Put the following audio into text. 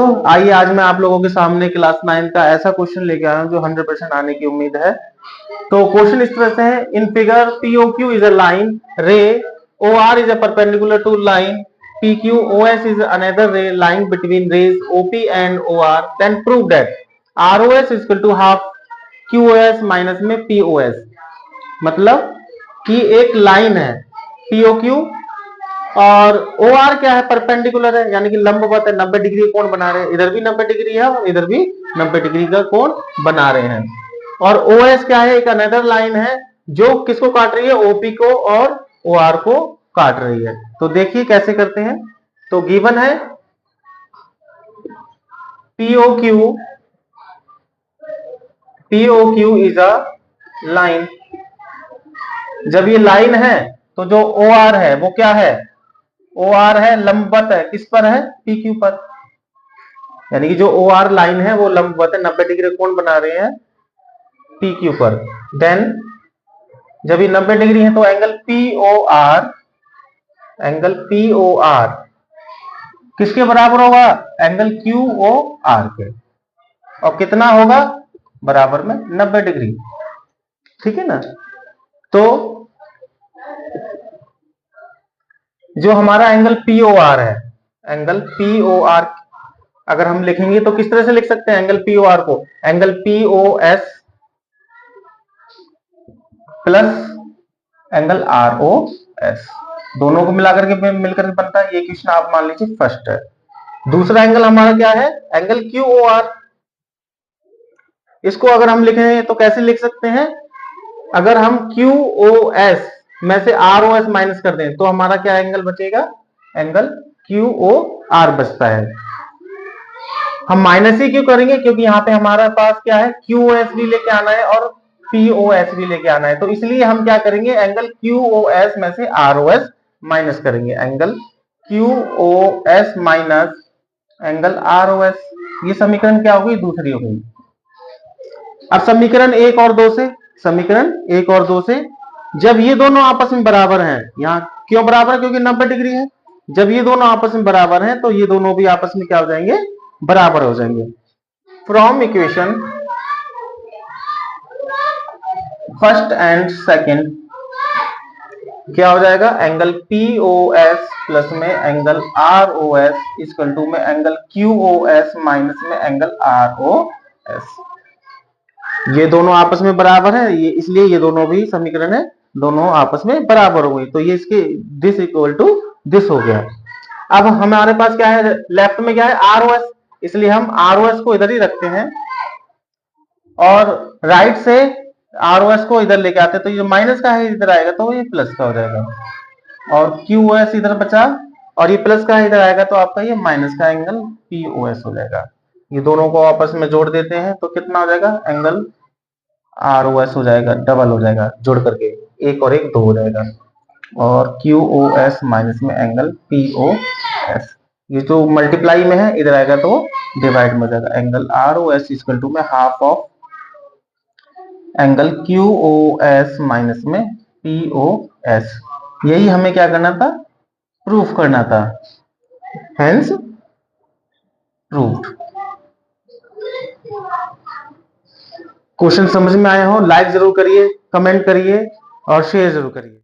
आइए आज मैं आप लोगों के सामने क्लास 9 का ऐसा क्वेश्चन लेके आया हूं जो 100% आने की उम्मीद है। तो क्वेश्चन इस तरह से है, in figure POQ is a line ray, OR is a perpendicular to line PQOS is another ray line between rays OP and OR, then prove that ROS is equal to half QOS minus में POS। मतलब कि एक line है POQ और OR क्या है, perpendicular है यानी कि लंबवत है, 90 डिग्री कोण बना रहे हैं, इधर भी 90 डिग्री है और इधर भी 90 डिग्री का कोण बना रहे हैं। और OS क्या है, एक अनदर लाइन है जो किसको काट रही है, OP को और OR को काट रही है। तो देखिए कैसे करते हैं। तो गिवन है POQ इज अ लाइन। जब ये लाइन है तो जो OR है वो क्या है, OR है लंबवत है, किस पर है, PQ पर, यानी कि जो OR लाइन है वो लंबवत है, 90 डिग्री कोण बना रहे हैं PQ पर। देन जब ये 90 डिग्री है तो एंगल POR किसके बराबर होगा, एंगल QOR के, और कितना होगा, बराबर में 90 डिग्री। ठीक है ना। तो जो हमारा एंगल POR है, एंगल POR अगर हम लिखेंगे तो किस तरह से लिख सकते हैं एंगल POR को, angle POS plus angle ROS, दोनों को मिलाकर के मिलकर बनता है। ये क्वेश्चन आप मान लीजिए फर्स्ट है। दूसरा एंगल हमारा क्या है, एंगल QOR। इसको अगर हम लिखें तो कैसे लिख सकते हैं, अगर हम QOS में से ROS माइनस कर दें तो हमारा क्या एंगल बचेगा, एंगल QOR बचता है। हम माइनस ही क्यों करेंगे, क्योंकि यहाँ पे हमारे पास क्या है, QOS भी लेके आना है और POS भी लेके आना है, तो इसलिए हम क्या करेंगे, एंगल QOS में से ROS माइनस करेंगे, angle QOS minus angle ROS। ये समीकरण क्या होगी, दूसरी हो गई। अब समीकरण 1 और 2 से, समीकरण 1 और 2 से जब ये दोनों आपस में बराबर हैं, यहाँ क्यों बराबर है, क्योंकि 90 डिग्री है, जब ये दोनों आपस में बराबर हैं तो ये दोनों भी आपस में क्या हो जाएंगे, बराबर हो जाएंगे। From equation first and second क्या हो जाएगा, एंगल POS प्लस में एंगल ROS इक्वल टू में एंगल QOS माइनस में एंगल ROS। ये दोनों आपस में बराबर है, ये इसलिए ये दोनों भी समीकरण है, दोनों आपस में बराबर हो गई, तो ये इसके दिस इक्वल टू दिस हो गया। अब हमारे पास क्या है, लेफ्ट में क्या है, ROS, इसलिए हम ROS को इधर ही रखते हैं और राइट से ROS को इधर लेके आते हैं, तो ये माइनस का है इधर आएगा तो ये प्लस का हो जाएगा, और QOS इधर बचा और ये प्लस का इधर आएगा तो आपका ये माइनस का एंगल POS हो जाएगा। ये दोनों को आपस में जोड़ देते हैं तो कितना हो जाएगा, एंगल ROS हो जाएगा, डबल हो जाएगा, जोड़ करके एक और एक 2 हो जाएगा, और QOS माइनस में एंगल POS, ये जो मल्टीप्लाई में है इधर आएगा तो डिवाइड में हो जाएगा, एंगल ROS इक्वल टू में half of angle QOS minus में POS। यही हमें क्या करना था, प्रूफ करना था, हेंस प्रूव्ड। क्वेश्चन समझ में आया हो, लाइक जरूर करिए, कमेंट करिए और शेयर जरूर करिए।